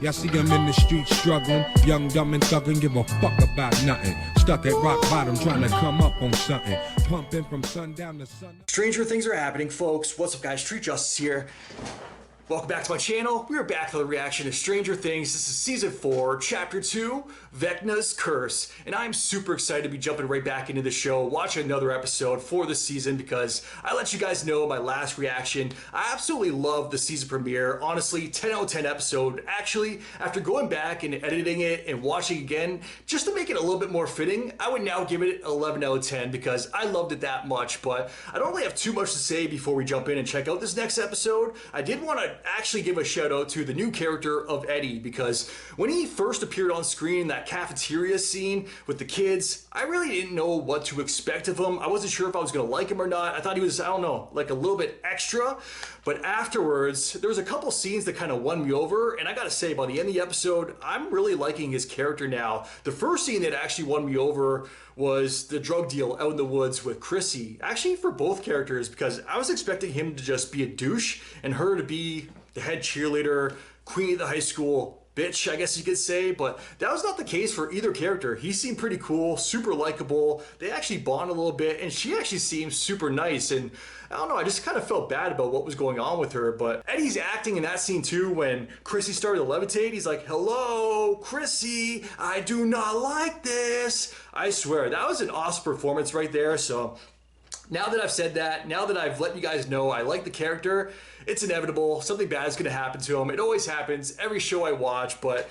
Y'all see him in the streets struggling, young, dumb, and thuggin', give a fuck about nothing. Stuck at rock bottom, trying to come up on something. Pumping from sundown to sun. Stranger things are happening, folks. What's up, guys? Street Justice here. Welcome back to my channel. We are back for the reaction to Stranger Things. This is Season 4, Chapter 2, Vecna's Curse. And I'm super excited to be jumping right back into the show, watching another episode for the season because I let you guys know my last reaction. I absolutely love the season premiere. Honestly, 10 out of 10 episode. Actually, after going back and editing it and watching again, just to make it a little bit more fitting, I would now give it 11 out of 10 because I loved it that much. But I don't really have too much to say before we jump in and check out this next episode. I did want to actually give a shout out to the new character of Eddie because when he first appeared on screen, that cafeteria scene with the kids, I really didn't know what to expect of him. I wasn't sure if I was going to like him or not. I thought he was, I don't know, like a little bit extra. But afterwards, there was a couple scenes that kind of won me over. And I got to say, by the end of the episode, I'm really liking his character now. The first scene that actually won me over was the drug deal out in the woods with Chrissy. Actually, for both characters, because I was expecting him to just be a douche and her to be the head cheerleader, queen of the high school, bitch, I guess you could say, but that was not the case for either character. He seemed pretty cool, super likable. They actually bond a little bit, and she actually seemed super nice, and I don't know, I just kind of felt bad about what was going on with her, but Eddie's acting in that scene too when Chrissy started to levitate. He's like, hello, Chrissy, I do not like this. I swear, that was an awesome performance right there, so now that I've said that, now that I've let you guys know I like the character, it's inevitable. Something bad is going to happen to him. It always happens every show I watch, but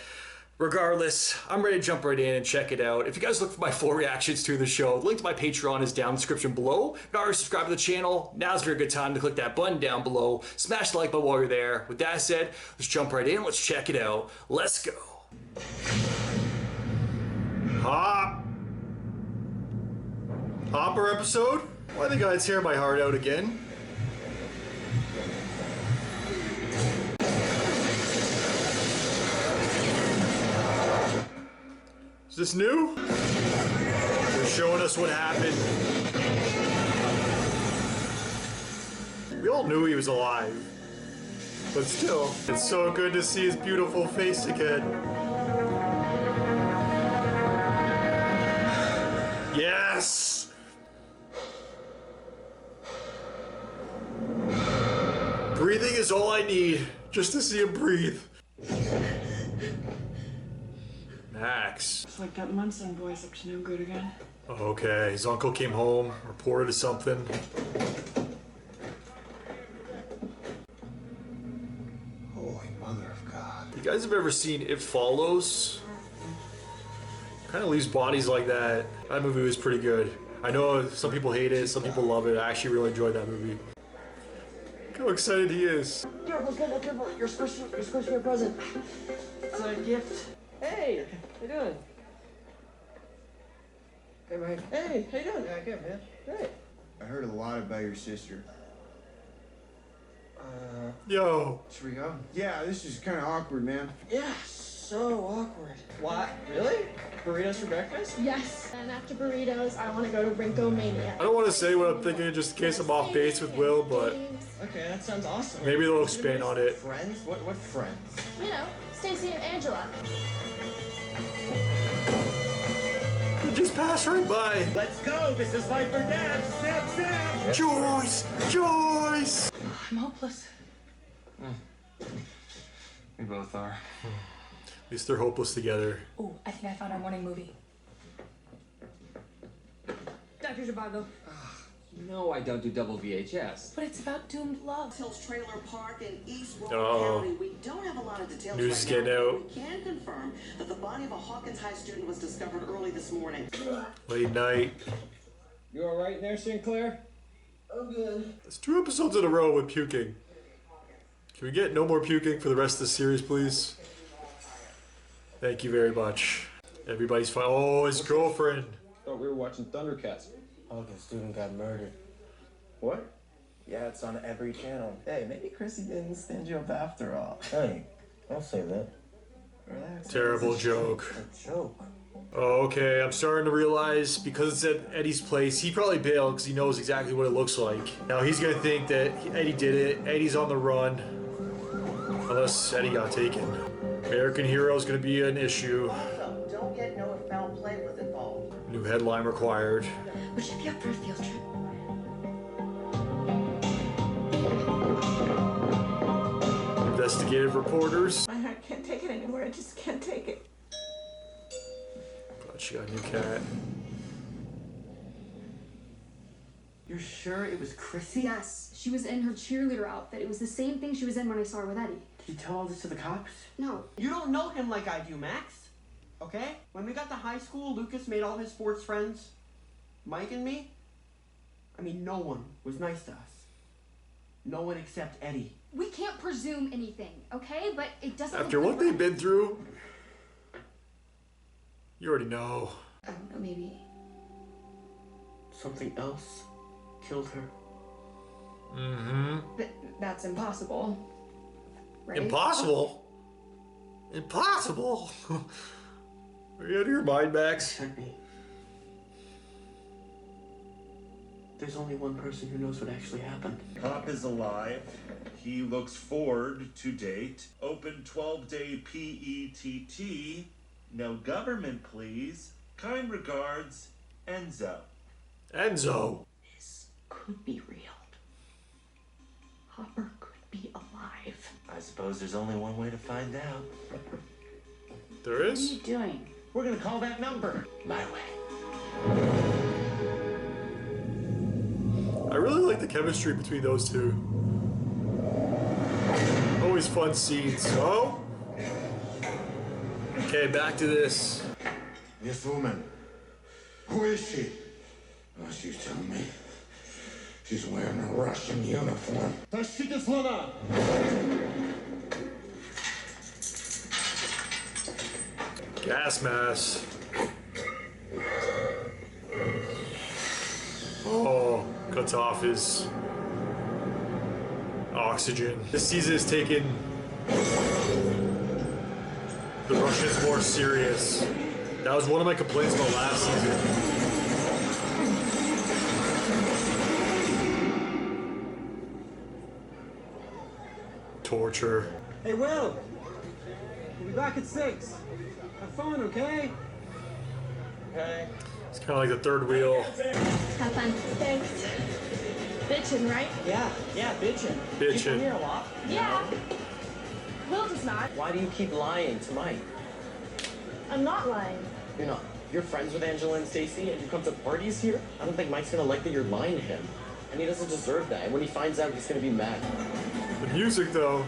regardless, I'm ready to jump right in and check it out. If you guys look for my full reactions to the show, the link to my Patreon is down in the description below. If you're not already subscribed to the channel, now's a very good time to click that button down below. Smash the like button while you're there. With that said, let's jump right in. Let's check it out. Let's go. Hopper episode? Well, I think I'd tear my heart out again. Is this new? They're showing us what happened. We all knew he was alive. But still, it's so good to see his beautiful face again. Yes! Breathing is all I need, just to see him breathe. Max. It's like that Munson boy's up to no good again. Okay, his uncle came home, reported something. Holy Mother of God. You guys have ever seen It Follows? Kind of leaves bodies like that. That movie was pretty good. I know some people hate it, some people love it. I actually really enjoyed that movie. Look how excited he is. Careful, careful. You're supposed to be a present. It's a gift. Hey, how you doing? Hey, man. Hey, how you doing? Yeah, good, man. Great. I heard a lot about your sister. Yo. Should we go? Yeah, this is kind of awkward, man. Yeah, so awkward. What? Really? Burritos for breakfast? Yes, and after burritos, I want to go to Rinko Mania. I don't want to say what I'm thinking just in case I'm off base with Will, but Okay, that sounds awesome. maybe they'll expand on it. Friends? What friends? You know, Stacy and Angela. It just passed right by. Let's go! This is life or death! Snap, snap! Joyce! Joyce! I'm hopeless. We both are. At least they're hopeless together. Oh, I think I found our morning movie. Dr. Zhivago. No, I don't do double VHS. But it's about doomed love. Hills Trailer Park in East Rock Uh-oh. County. We don't have a lot of details News is right getting now, out. but we can confirm that the body of a Hawkins High student was discovered early this morning. Late night. You alright in there, Sinclair? I'm good. It's 2 episodes in a row with puking. Can we get no more puking for the rest of the series, please? Thank you very much. Everybody's fine. Oh, his girlfriend. Thought we were watching Thundercats. Hawkins student got murdered. What? Yeah, it's on every channel. Hey, maybe Chrissy didn't stand you up after all. Hey, don't say that. Relax. Terrible joke. A joke. Oh, okay, I'm starting to realize because it's at Eddie's place, he probably bailed because he knows exactly what it looks like. Now he's gonna think that Eddie did it. Eddie's on the run. Unless Eddie got taken. American Hero is going to be an issue. Also, don't get know if foul play was involved. New headline required. Would you be up for a field trip? Investigative reporters. My heart can't take it anymore. I just can't take it. Glad she got a new cat. You're sure it was Chrissy? Yes, she was in her cheerleader outfit. It was the same thing she was in when I saw her with Eddie. Did you tell all this to the cops? No. You don't know him like I do, Max. Okay? When we got to high school, Lucas made all his sports friends Mike and me. I mean, no one was nice to us. No one except Eddie. We can't presume anything, okay? But it doesn't. After what they've been through, you already know. I don't know, maybe. Something else killed her. Mm-hmm. That's impossible. Right? Impossible? Impossible? Are you out of your mind, Max? Check me. There's only one person who knows what actually happened. Cop is alive. He looks forward to date. Open 12-day PETT. No government, please. Kind regards, Enzo. Enzo. This could be real. Hopper could be alive. I suppose there's only one way to find out. There is? What are you doing? We're gonna call that number. My way. I really like the chemistry between those two. Always fun scenes. Oh? Okay, back to this. This woman, who is she? Oh, she's telling me she's wearing a Russian uniform. Тащите слона! Gas mask. Oh, cuts off his oxygen. This season has taken the Russians more serious. That was one of my complaints about last season. Torture. Hey, Will! We'll be back at 6. Have fun, okay? Okay. It's kind of like the third wheel. Have fun. Thanks. Bitchin', right? Yeah, bitchin'. You Bitchin'. come here a lot. Yeah. Will does not. Why do you keep lying to Mike? I'm not lying. You're not. You're friends with Angela and Stacy, and you come to parties here? I don't think Mike's gonna like that you're lying to him. And he doesn't deserve that. And when he finds out, he's gonna be mad. The music, though.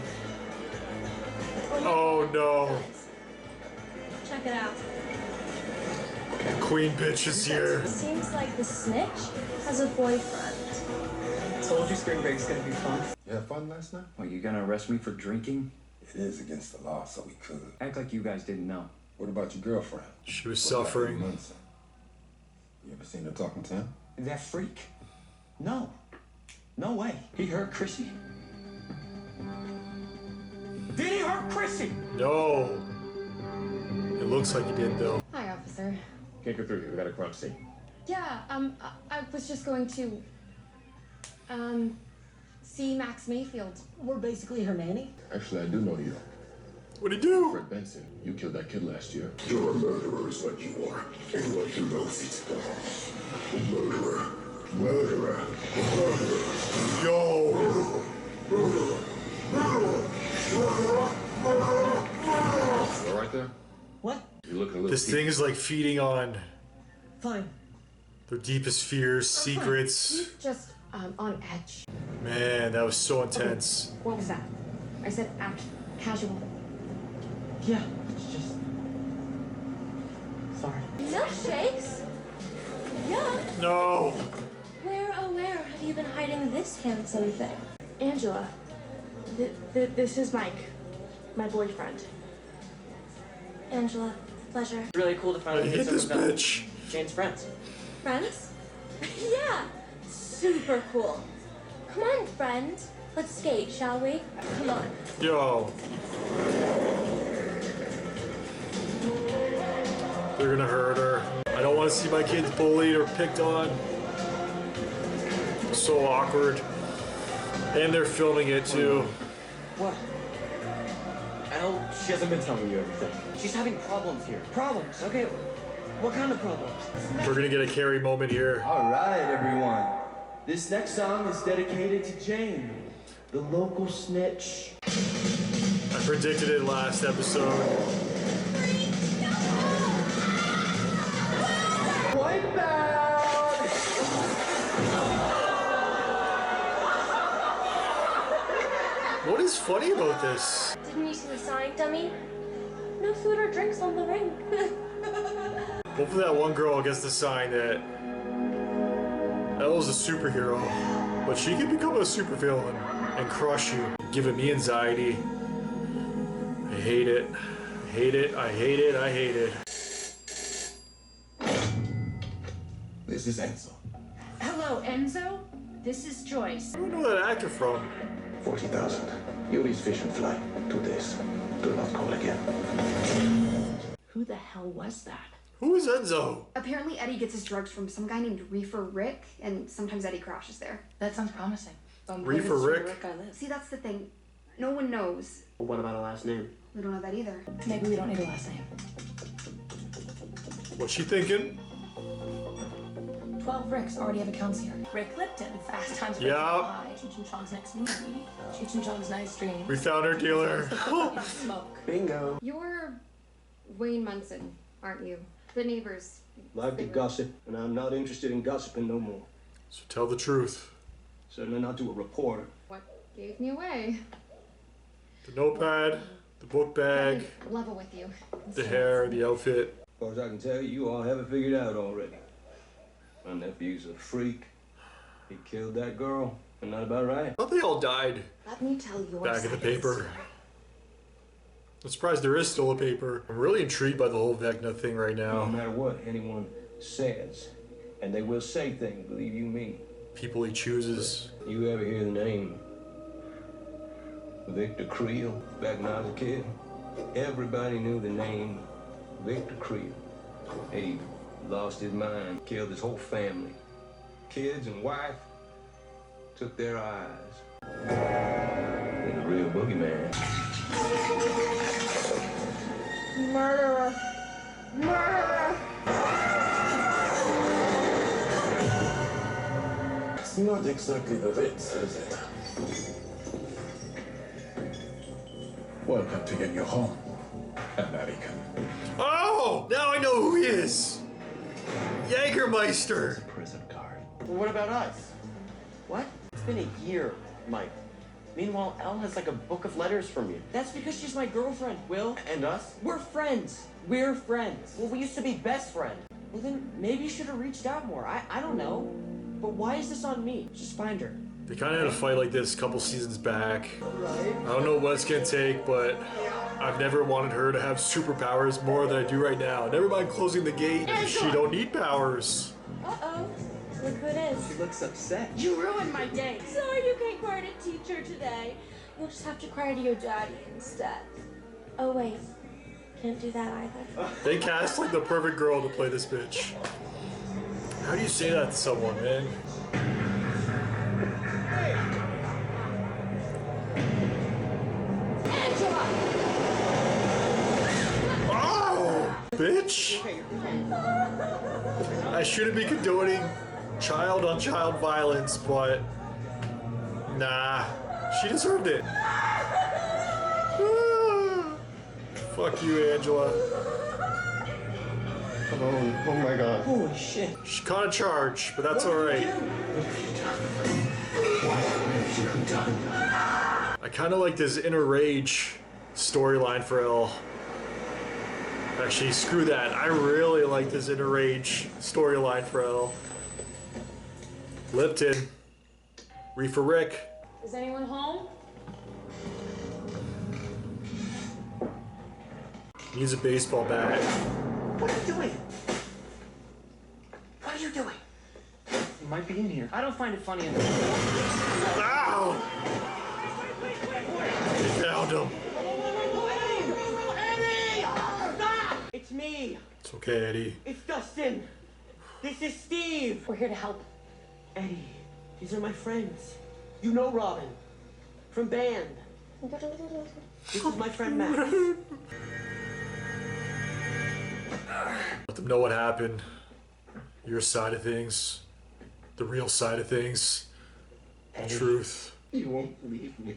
Oh no. Check it out. Queen bitch is here. Seems like the snitch has a boyfriend. Told you spring break's gonna be fun. You have fun last night? What, you gonna arrest me for drinking? It is against the law, so we could. Act like you guys didn't know. What about your girlfriend? She was What about suffering. Munson? You ever seen her talking to him? That freak? No. No way. He hurt Chrissy. Did he hurt Chrissy? No. It looks like he did, though. Hi, officer. Can't go through here. We got a crime scene. Yeah, I was just going to, see Max Mayfield. We're basically her nanny. Actually, I do know you. What'd he do? Fred Benson. You killed that kid last year. You're a murderer is what you are. Anyone who knows it. Murderer. Murderer. Murderer. Yo. You all right there? What? You look a little. This thing is like feeding on Fine. their deepest fears, secrets. Just, on edge. Man, that was so intense. What was that? I said act casual. Yeah, it's just... Sorry. Milkshakes? Yeah. No. Where, oh where have you been hiding this handsome thing? Angela, this is Mike, my boyfriend. Angela, pleasure. It's really cool to finally I get hate this someone done. bitch. Jane's friends. Friends? Yeah, super cool. Come on, friend. Let's skate, shall we? Come on. Yo. They're gonna hurt her. I don't want to see my kids bullied or picked on. So awkward. And they're filming it too. What? Ouch. She hasn't been telling you everything. She's having problems here. Problems? Okay. What kind of problems? We're gonna get a Carrie moment here. All right, everyone. This next song is dedicated to Jane, the local snitch. I predicted it last episode. Wipeout! What is funny about this? Didn't you see the sign, dummy? No food or drinks on the ring. Hopefully that one girl gets the sign that Elle's a superhero, but she can become a supervillain and crush you, giving me anxiety. I hate it. I hate it. I hate it. I hate it. This is Enzo. Hello, Enzo. This is Joyce. I don't know that actor from. 40,000. Yuri's fish and fly. 2 days. Do not call again. Who the hell was that? Who is Enzo? Apparently Eddie gets his drugs from some guy named Reefer Rick, and sometimes Eddie crashes there. That sounds promising. Reefer Rick? See, that's the thing. No one knows. Well, what about a last name? We don't know that either. Maybe we don't need a last name. What's she thinking? 12 Ricks already have accounts here. Rick Lipton, Fast Times at Yep. Cheech and Chong's next movie. Cheech and Chong's Nice Dreams. We found our dealer. Smoke. Bingo. You're Wayne Munson, aren't you? The neighbors. Like to gossip, and I'm not interested in gossiping no more. So tell the truth. Certainly not to a reporter. What gave me away? The notepad, the book bag, Level with you. the hair, the outfit. As far as I can tell, you all have it figured out already. My nephew's a freak. He killed that girl. Isn't that about right? I thought they all died Let me tell you back in the paper. I'm surprised there is still a paper. I'm really intrigued by the whole Vecna thing right No now. matter what anyone says, and they will say things, believe you me. People he chooses. You ever hear the name Victor Creel back when I was a kid? Everybody knew the name Victor Creel. He lost his mind, killed his whole family. Kids and wife took their eyes. He's a real boogeyman. Murderer. Murderer. It's not exactly the Ritz, is it? Welcome to your new home, American. Oh! Now I know who he is! Jägermeister! Prison card. Well, what about us? What? It's been a year, Mike. Meanwhile, Elle has like a book of letters from you. That's because she's my girlfriend, Will. And us? We're friends. We're friends. Well, we used to be best friends. Well, then maybe you should have reached out more. I don't know. But why is this on me? Just find her. They kind of had a fight like this a couple seasons back. I don't know what it's gonna take, but I've never wanted her to have superpowers more than I do right now. Never mind closing the gate. She don't need powers. Uh-oh. Look who it is. She looks upset. You ruined my day. Sorry you can't cry to teacher today. You'll just have to cry to your daddy instead. Oh wait, can't do that either. They cast like the perfect girl to play this bitch. How do you say that to someone, man? Oh, bitch! I shouldn't be condoning child-on-child violence, but nah, she deserved it. Fuck you, Angela. Come on. Oh my god. Holy shit. She caught a charge, but that's alright. I kind of like this inner rage storyline for Elle. Actually, screw that. I really like this inner rage storyline for Elle. Lipton. Reefer Rick. Is anyone home? Needs a baseball bat. What are you doing? What are you doing? You might be in here. I don't find it funny in the Ow! They found him. It's me. It's okay, Eddie. It's Dustin. This is Steve. We're here to help. Eddie, these are my friends. You know Robin. From band. This is my friend Max. Let them know what happened. Your side of things. The real side of things. The truth. You won't believe me.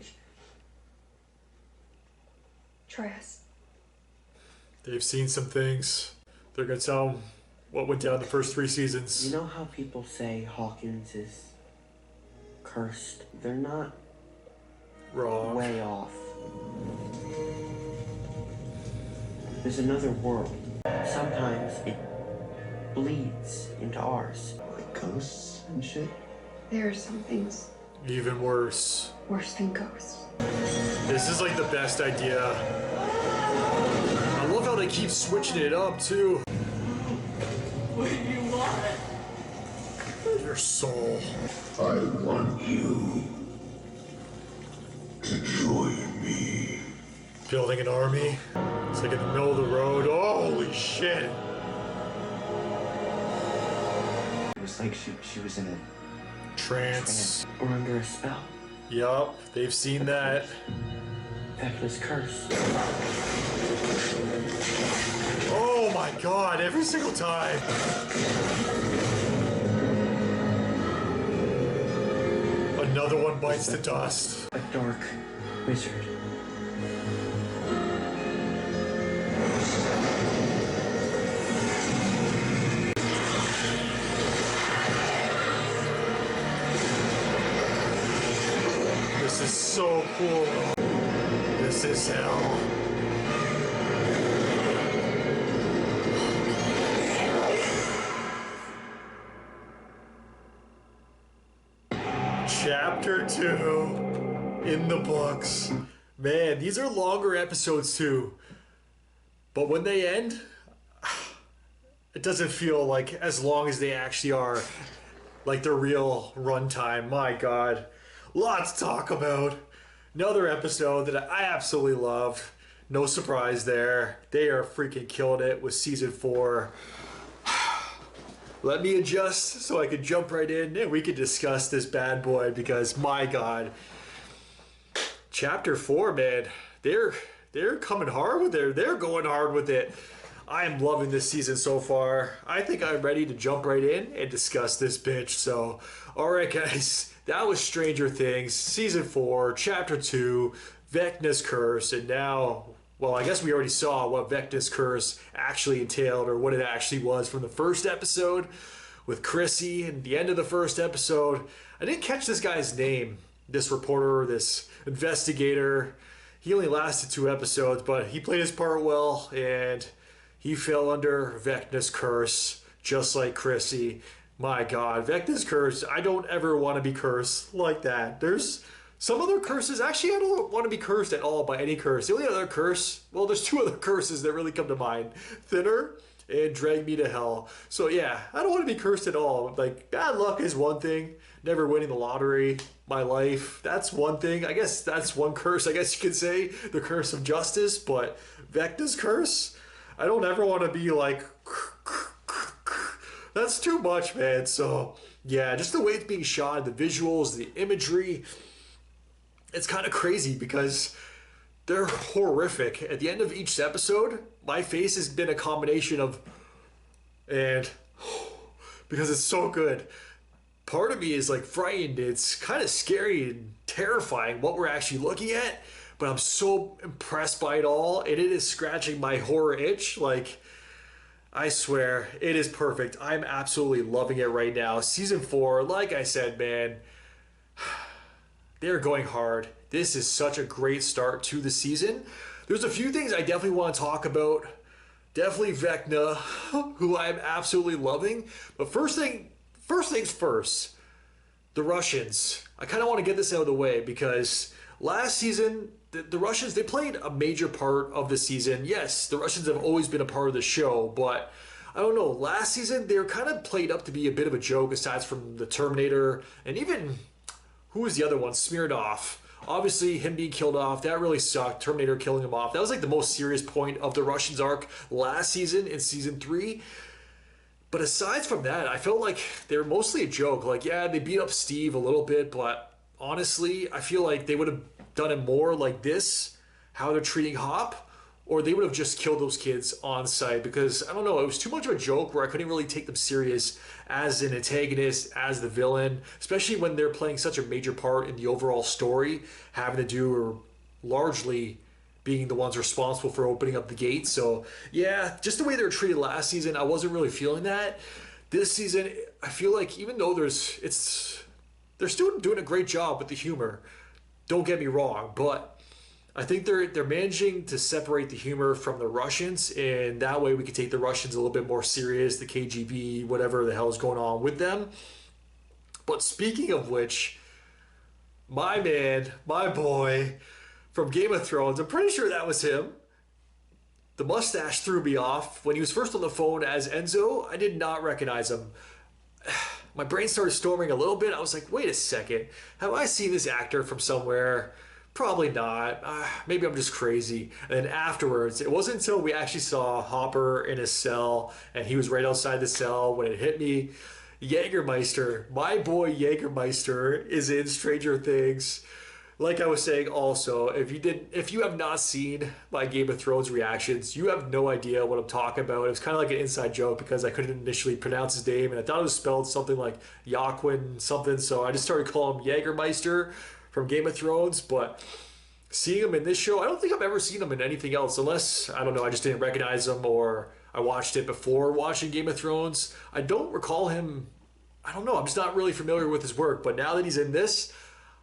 Try us. They've seen some things. They're gonna tell them what went down the first 3 seasons. You know how people say Hawkins is cursed? They're not wrong. Way off. There's another world. Sometimes it bleeds into ours. Like ghosts and shit? There are some things Even worse. worse than ghosts. This is like the best idea. I love how they keep switching it up too. What do you want? Your soul. I want you to join me. Building an army. It's like in the middle of the road. Holy shit. It was like she was in a Trance. Or under a spell. Yup, they've seen that. Vecna's curse. Oh my god, every single time. Another one bites the dust. A dark wizard. This is so cool. This is hell. Chapter 2 in the books. Man, these are longer episodes too. But when they end, it doesn't feel like as long as they actually are. Like the real runtime. My god. Lots to talk about. Another episode that I absolutely loved. No surprise there. They are freaking killing it with season 4. Let me adjust so I can jump right in and we can discuss this bad boy because my god. Chapter 4, man. They're coming hard with it. They're going hard with it. I am loving this season so far. I think I'm ready to jump right in and discuss this bitch. So, alright guys, that was Stranger Things, Season 4, Chapter 2, Vecna's Curse, and now, well, I guess we already saw what Vecna's Curse actually entailed, or what it actually was from the first episode with Chrissy, and the end of the first episode. I didn't catch this guy's name, this reporter, this investigator. He only lasted 2 episodes, but he played his part well, and he fell under Vecna's curse, just like Chrissy. My god, Vecna's curse. I don't ever want to be cursed like that. There's some other curses. Actually, I don't want to be cursed at all by any curse. The only other curse, well, there's 2 other curses that really come to mind. Thinner and drag me to hell. So yeah, I don't want to be cursed at all. Like, bad luck is one thing. Never winning the lottery, my life, that's one thing. I guess that's one curse, I guess you could say. The curse of justice, but Vecna's curse? I don't ever want to be like, that's too much, man. So yeah, just the way it's being shot, the visuals, the imagery, it's kind of crazy because they're horrific. At the end of each episode, my face has been a combination of, and because it's so good. Part of me is like frightened. It's kind of scary and terrifying what we're actually looking at, but I'm so impressed by it all, and it is scratching my horror itch. Like, I swear, it is perfect. I'm absolutely loving it right now. Season 4, like I said, man, they're going hard. This is such a great start to the season. There's a few things I definitely want to talk about. Definitely Vecna, who I'm absolutely loving. But first things first, the Russians. I kind of want to get this out of the way because last season, the Russians, they played a major part of the season. Yes, the Russians have always been a part of the show, but I don't know, last season they were kind of played up to be a bit of a joke aside from the Terminator and even, who was the other one? Smirnoff. Obviously, him being killed off, that really sucked. Terminator killing him off. That was like the most serious point of the Russians arc last season in season 3. But aside from that, I felt like they were mostly a joke. Like, yeah, they beat up Steve a little bit, but honestly, I feel like they would have done it more like this how they're treating Hop, or they would have just killed those kids on sight, because I don't know, it was too much of a joke where I couldn't really take them serious as an antagonist, as the villain, especially when they're playing such a major part in the overall story, having to do or largely being the ones responsible for opening up the gate. So yeah, just the way they were treated last season, I wasn't really feeling that. This season, I feel like even though they're still doing a great job with the humor. Don't get me wrong, but I think they're managing to separate the humor from the Russians, and that way we can take the Russians a little bit more serious, the KGB, whatever the hell is going on with them. But speaking of which, my man, my boy from Game of Thrones, I'm pretty sure that was him. The mustache threw me off. When he was first on the phone as Enzo, I did not recognize him. My brain started storming a little bit. I was like, wait a second. Have I seen this actor from somewhere? Probably not. Maybe I'm just crazy. And then afterwards, it wasn't until we actually saw Hopper in his cell, and he was right outside the cell when it hit me. Jägermeister, my boy Jägermeister, is in Stranger Things. Like I was saying also, if you have not seen my Game of Thrones reactions, you have no idea what I'm talking about. It was kind of like an inside joke because I couldn't initially pronounce his name, and I thought it was spelled something like Joaquin something, so I just started calling him Jägermeister from Game of Thrones. But seeing him in this show, I don't think I've ever seen him in anything else, unless, I don't know, I just didn't recognize him, or I watched it before watching Game of Thrones. I don't recall him, I don't know, I'm just not really familiar with his work, but now that he's in this,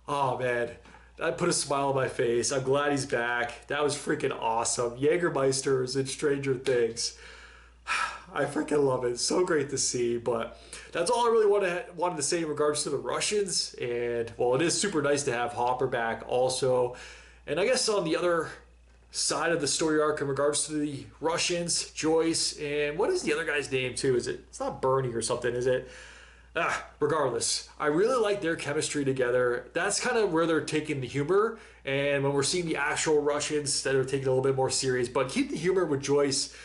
oh man, that put a smile on my face. I'm glad he's back. That was freaking awesome. Jägermeister is in Stranger Things. I freaking love it. So great to see. But that's all I really wanted to say in regards to the Russians. And, well, it is super nice to have Hopper back also. And I guess on the other side of the story arc in regards to the Russians, Joyce, and what is the other guy's name too? It's not Bernie or something, is it? Regardless, I really like their chemistry together. That's kind of where they're taking the humor, and when we're seeing the actual Russians that are taking it a little bit more serious, but keep the humor with Joyce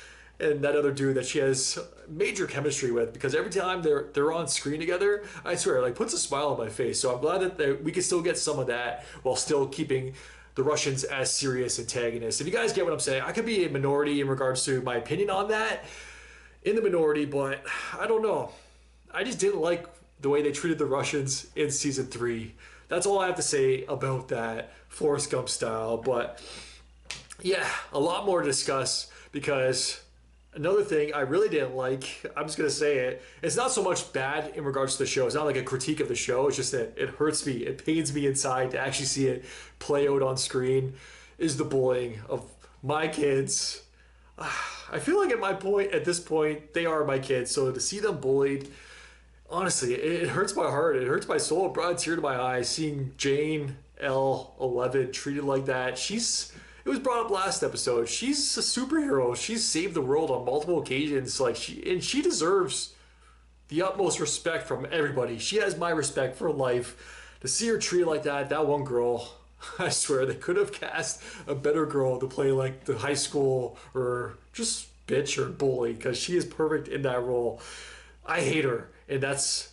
and that other dude that she has major chemistry with, because every time they're on screen together, I swear, it like puts a smile on my face. So I'm glad that we can still get some of that while still keeping the Russians as serious antagonists. If you guys get what I'm saying, I could be a minority in regards to my opinion on that, in the minority, but I don't know. I just didn't like the way they treated the Russians in season 3. That's all I have to say about that, Forrest Gump style. But yeah, a lot more to discuss, because another thing I really didn't like, I'm just going to say it, it's not so much bad in regards to the show. It's not like a critique of the show. It's just that it hurts me. It pains me inside to actually see it play out on screen, is the bullying of my kids. I feel like at this point, they are my kids. So to see them bullied, honestly, it hurts my heart. It hurts my soul. It brought a tear to my eye seeing Jane L11 treated like that. It was brought up last episode. She's a superhero. She's saved the world on multiple occasions. She deserves the utmost respect from everybody. She has my respect for life. To see her treated like that one girl, I swear they could have cast a better girl to play like the high school or just bitch or bully, because she is perfect in that role. I hate her. And that's,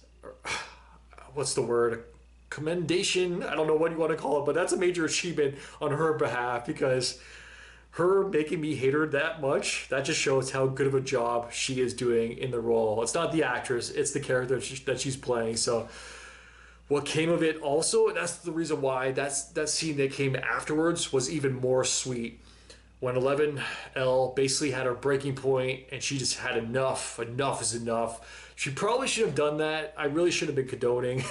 what's the word? Commendation? I don't know what you want to call it, but that's a major achievement on her behalf, because her making me hate her that much, that just shows how good of a job she is doing in the role. It's not the actress, it's the character that she's playing. So what came of it also, that's the reason why that scene that came afterwards was even more sweet. When 11L basically had her breaking point and she just had enough. Enough is enough. She probably should have done that. I really shouldn't have been condoning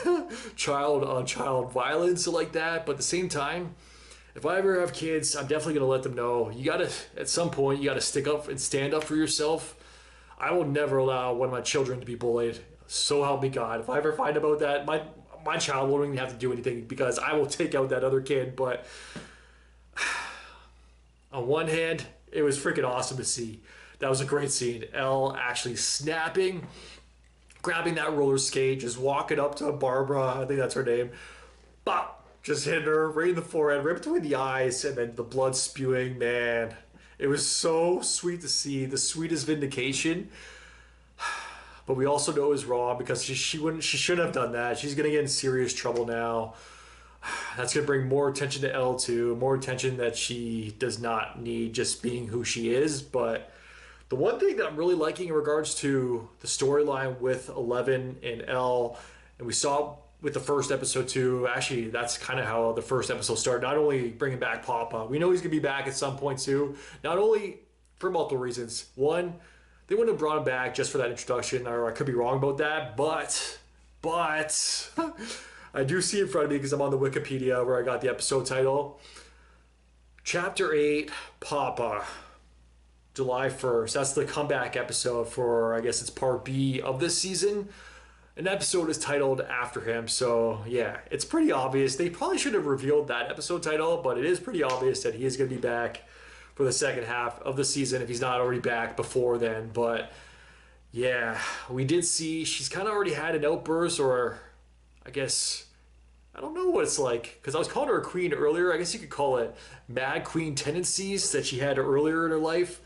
child on child violence like that. But at the same time, if I ever have kids, I'm definitely going to let them know. At some point, you got to stick up and stand up for yourself. I will never allow one of my children to be bullied. So help me God. If I ever find about that, my child won't even have to do anything, because I will take out that other kid. But on one hand, it was freaking awesome to see. That was a great scene. Elle actually snapping, grabbing that roller skate, just walking up to Barbara, I think that's her name, bop, just hitting her right in the forehead, right between the eyes, and then the blood spewing. Man, it was so sweet to see, the sweetest vindication. But we also know it was wrong, because she shouldn't have done that. She's gonna get in serious trouble now. That's going to bring more attention to L2, more attention that she does not need just being who she is. But the one thing that I'm really liking in regards to the storyline with 11 and L, and we saw with the first episode too, actually that's kind of how the first episode started. Not only bringing back Papa, we know he's going to be back at some point too. Not only for multiple reasons. One, they wouldn't have brought him back just for that introduction, or I could be wrong about that, but I do see in front of me, because I'm on the Wikipedia where I got the episode title. Chapter 8, Papa, July 1st. That's the comeback episode for, I guess it's part B of this season. An episode is titled after him, so yeah, it's pretty obvious. They probably should have revealed that episode title, but it is pretty obvious that he is going to be back for the second half of the season if he's not already back before then. But yeah, we did see she's kind of already had an outburst, or I guess, I don't know what it's like, because I was calling her a queen earlier. I guess you could call it mad queen tendencies that she had earlier in her life.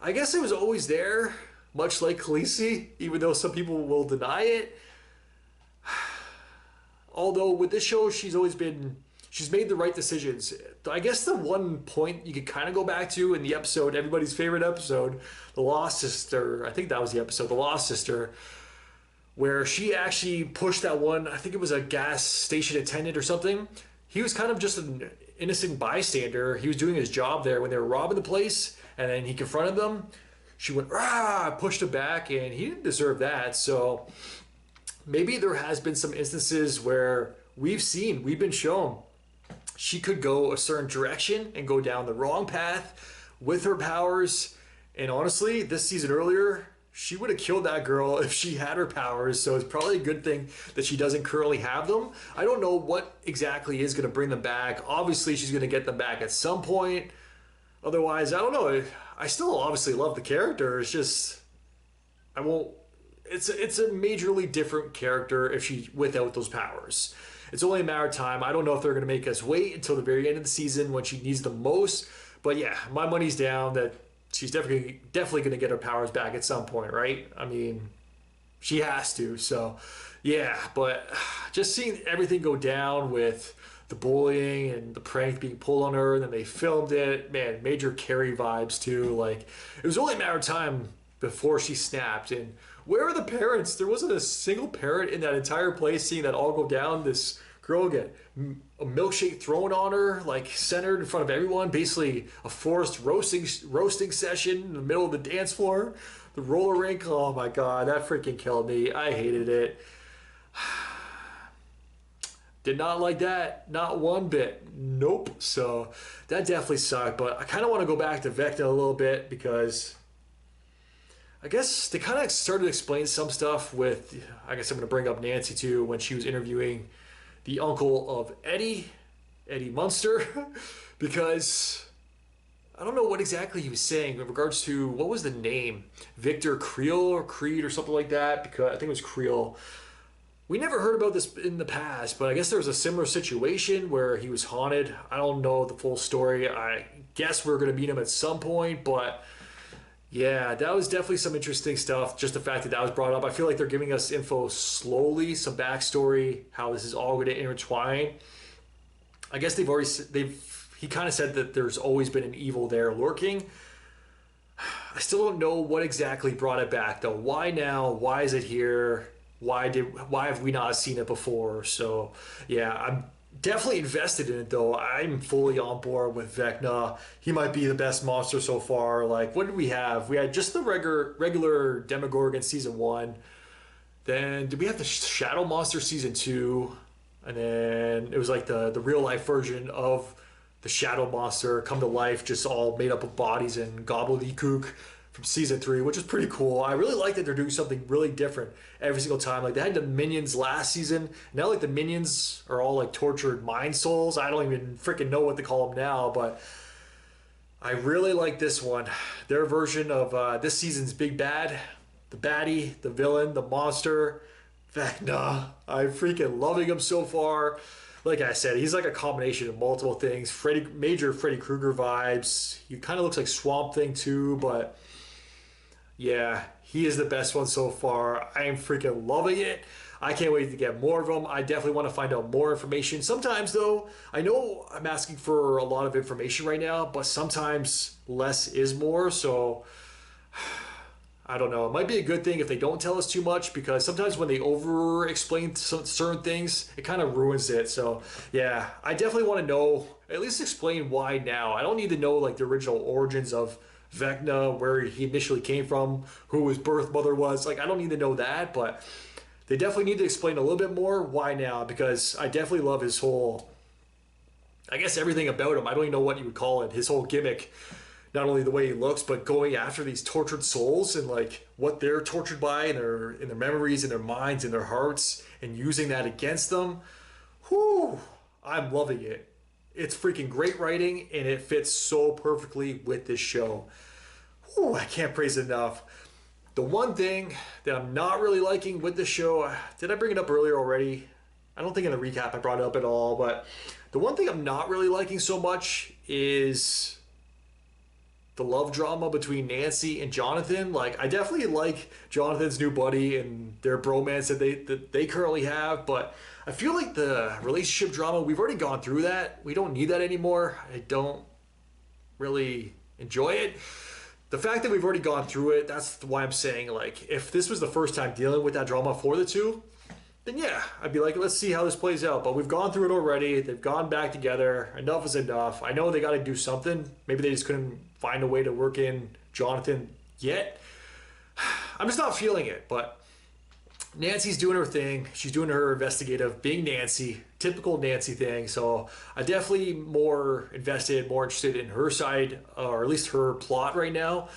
I guess it was always there, much like Khaleesi, even though some people will deny it. Although with this show, she's made the right decisions. I guess the one point you could kind of go back to in the episode, everybody's favorite episode, The Lost Sister, I think that was the episode, The Lost Sister, where she actually pushed that one, I think it was a gas station attendant or something. He was kind of just an innocent bystander. He was doing his job there when they were robbing the place, and then he confronted them. She went, "Rah!" Pushed him back, and he didn't deserve that. So maybe there has been some instances where we've been shown she could go a certain direction and go down the wrong path with her powers. And honestly, this season earlier, she would have killed that girl if she had her powers. So it's probably a good thing that she doesn't currently have them. I don't know what exactly is going to bring them back. Obviously, she's going to get them back at some point. Otherwise, I don't know. I still obviously love the character. It's just, it's a majorly different character if she without those powers. It's only a matter of time. I don't know if they're going to make us wait until the very end of the season when she needs them most. But yeah, my money's down that she's definitely going to get her powers back at some point, right? I mean, she has to. So yeah, but just seeing everything go down with the bullying and the prank being pulled on her, and then they filmed it, man, major Carrie vibes too. Like, it was only a matter of time before she snapped. And where are the parents? There wasn't a single parent in that entire place seeing that all go down. This girl get a milkshake thrown on her, like centered in front of everyone, basically a forced roasting session in the middle of the dance floor, the roller rink. Oh my god, that freaking killed me. I hated it. Did not like that, not one bit. Nope. So that definitely sucked. But I kind of want to go back to Vecna a little bit, because I guess they kind of started to explain some stuff with, I guess I'm going to bring up Nancy too, when she was interviewing the uncle of Eddie Munster, because I don't know what exactly he was saying in regards to, what was the name? Victor Creel or Creed or something like that, because I think it was Creel. We never heard about this in the past, but I guess there was a similar situation where he was haunted. I don't know the full story. I guess we're going to meet him at some point, but yeah, that was definitely some interesting stuff. Just the fact that that was brought up. I feel like they're giving us info slowly, some backstory, how this is all going to intertwine. I guess he kind of said that there's always been an evil there lurking. I still don't know what exactly brought it back though. Why now? Why is it here? Why have we not seen it before? So yeah, I'm definitely invested in it though. I'm fully on board with Vecna. He might be the best monster so far. Like, what did we have? We had just the regular Demogorgon season 1. Then did we have the Shadow Monster season 2? And then it was like the real life version of the Shadow Monster come to life, just all made up of bodies and gobbledygook from season 3, which is pretty cool. I really like that they're doing something really different every single time. Like, they had the minions last season. Now, like, the minions are all like tortured mind souls. I don't even freaking know what to call them now, but I really like this one. Their version of this season's big bad, the baddie, the villain, the monster, Vecna. I'm freaking loving him so far. Like I said, he's like a combination of multiple things. Major Freddy Krueger vibes. He kind of looks like Swamp Thing too, but Yeah, he is the best one so far. I am freaking loving it. I can't wait to get more of them. I definitely want to find out more information. Sometimes, though, I know I'm asking for a lot of information right now, but sometimes less is more. So I don't know. It might be a good thing if they don't tell us too much, because sometimes when they over explain certain things, it kind of ruins it. So yeah, I definitely want to know, at least explain why now. I don't need to know like the original origins of Vecna, where he initially came from, who his birth mother was. Like, I don't need to know that, but they definitely need to explain a little bit more why now, because I definitely love his whole, I guess, everything about him. I don't even know what you would call it. His whole gimmick, not only the way he looks, but going after these tortured souls and like what they're tortured by in their memories, in their minds, in their hearts, and using that against them. Whew, I'm loving it. It's freaking great writing, and it fits so perfectly with this show. Whew, I can't praise it enough. The one thing that I'm not really liking with the show, did I bring it up earlier already? I don't think in the recap I brought it up at all, but the one thing I'm not really liking so much is the love drama between Nancy and Jonathan. Like, I definitely like Jonathan's new buddy and their bromance that they currently have, but I feel like the relationship drama, we've already gone through that. We don't need that anymore. I don't really enjoy it. The fact that we've already gone through it, that's why I'm saying, like, if this was the first time dealing with that drama for the two, then yeah, I'd be like, let's see how this plays out. But we've gone through it already. They've gone back together. Enough is enough. I know they got to do something. Maybe they just couldn't find a way to work in Jonathan yet. I'm just not feeling it, but Nancy's doing her thing. She's doing her investigative, being Nancy, typical Nancy thing. So I definitely more invested, more interested in her side, or at least her plot right now,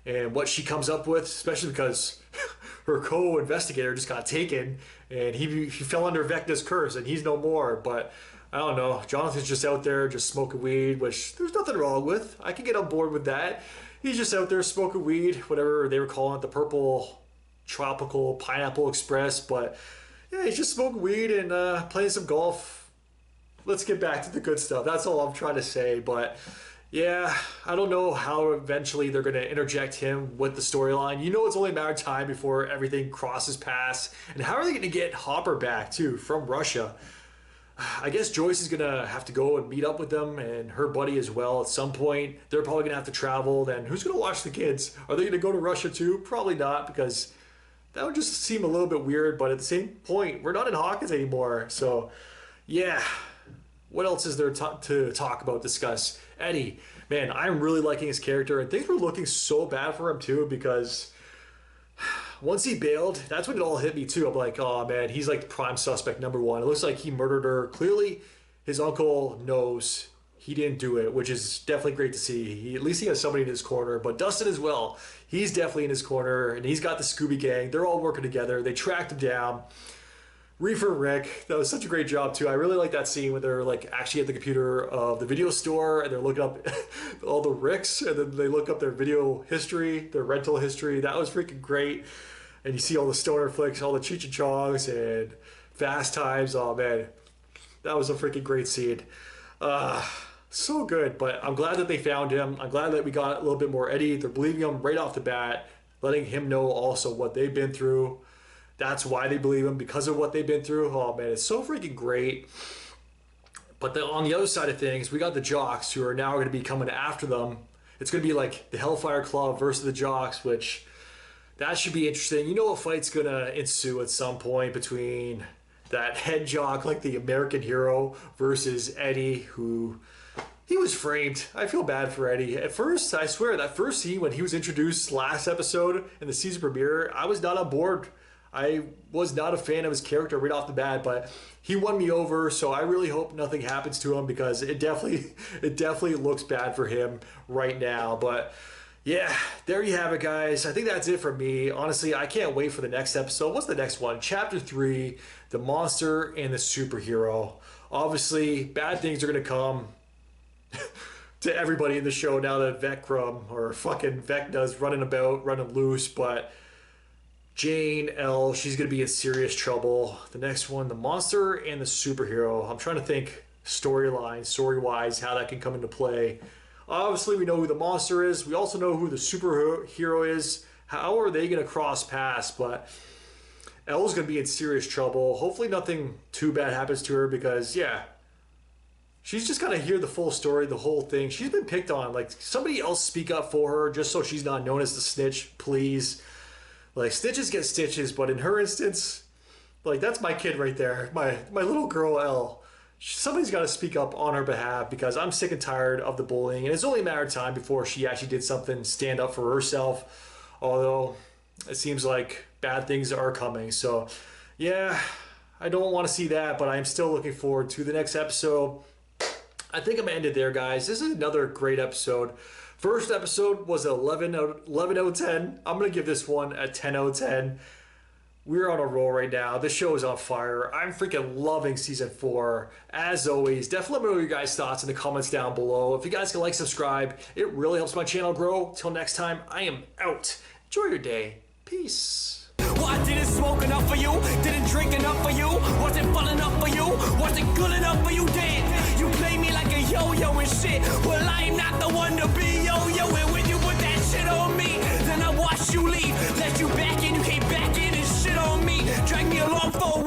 and what she comes up with, especially because her co-investigator just got taken, and he fell under Vecna's curse, and he's no more. But I don't know. Jonathan's just out there just smoking weed, which there's nothing wrong with. I can get on board with that. He's just out there smoking weed, whatever they were calling it, the purple tropical pineapple express. But yeah, he's just smoking weed and playing some golf. Let's get back to the good stuff. That's all I'm trying to say. But yeah, I don't know how eventually they're going to interject him with the storyline. You know, it's only a matter of time before everything crosses paths. And how are they going to get Hopper back too from Russia? I guess Joyce is going to have to go and meet up with them, and her buddy as well at some point. They're probably going to have to travel. Then who's going to watch the kids? Are they going to go to Russia too? Probably not, because that would just seem a little bit weird. But at the same point, we're not in Hawkins anymore. So yeah, what else is there to talk about, discuss? Eddie, man, I'm really liking his character, and things were looking so bad for him too, because once he bailed, that's when it all hit me too. I'm like, oh man, he's like the prime suspect number one. It looks like he murdered her. Clearly, his uncle knows he didn't do it, which is definitely great to see. At least he has somebody in his corner. But Dustin as well, he's definitely in his corner, and he's got the Scooby Gang. They're all working together. They tracked him down. Reefer Rick, that was such a great job too. I really like that scene where they're like actually at the computer of the video store, and they're looking up all the Ricks, and then they look up their video history, their rental history. That was freaking great. And you see all the stoner flicks, all the Cheech and Chongs and Fast Times. Oh man, that was a freaking great scene. So good. But I'm glad that they found him. I'm glad that we got a little bit more Eddie. They're believing him right off the bat, letting him know also what they've been through. That's why they believe him, because of what they've been through. Oh man, it's so freaking great. But on the other side of things, we got the Jocks, who are now going to be coming after them. It's going to be like the Hellfire Club versus the Jocks, which that should be interesting. You know, a fight's going to ensue at some point between that head jock, like the American hero, versus Eddie, who he was framed. I feel bad for Eddie. At first, I swear, that first scene when he was introduced last episode in the season premiere, I was not on board. I was not a fan of his character right off the bat, but he won me over, so I really hope nothing happens to him, because it definitely looks bad for him right now. But yeah, there you have it, guys. I think that's it for me. Honestly, I can't wait for the next episode. What's the next one? Chapter 3, The Monster and the Superhero. Obviously, bad things are going to come to everybody in the show now that Vecna, or fucking Vecna's running about, running loose, but Jane L, she's going to be in serious trouble. The next one, The Monster and the Superhero. I'm trying to think story-wise, how that can come into play. Obviously, we know who the monster is. We also know who the superhero is. How are they going to cross paths? But Elle's going to be in serious trouble. Hopefully nothing too bad happens to her because, yeah, she's just got to hear the full story, the whole thing. She's been picked on. Like, somebody else speak up for her just so she's not known as the snitch, please. Like, snitches get stitches, but in her instance, like, that's my kid right there. My little girl, Elle. Somebody's got to speak up on her behalf because I'm sick and tired of the bullying. And it's only a matter of time before she actually did something, stand up for herself. Although, it seems like bad things are coming. So, yeah, I don't want to see that, but I'm still looking forward to the next episode. I think I'm ended there, guys. This is another great episode. First episode was 11 out of 10. I'm going to give this one a 10 out of 10. We're on a roll right now. This show is on fire. I'm freaking loving season 4. As always, definitely let me know your guys' thoughts in the comments down below. If you guys can like, subscribe, it really helps my channel grow. Till next time, I am out. Enjoy your day. Peace. Well, I didn't smoke enough for you, didn't drink enough for you, wasn't fun enough for you, wasn't good enough for you, damn. You play me like a yo-yo and shit. Well, I'm not the one to be yo-yo, and when you put that shit on me, then I watch you leave, let you back in, you came back in and shit on me, drag me along for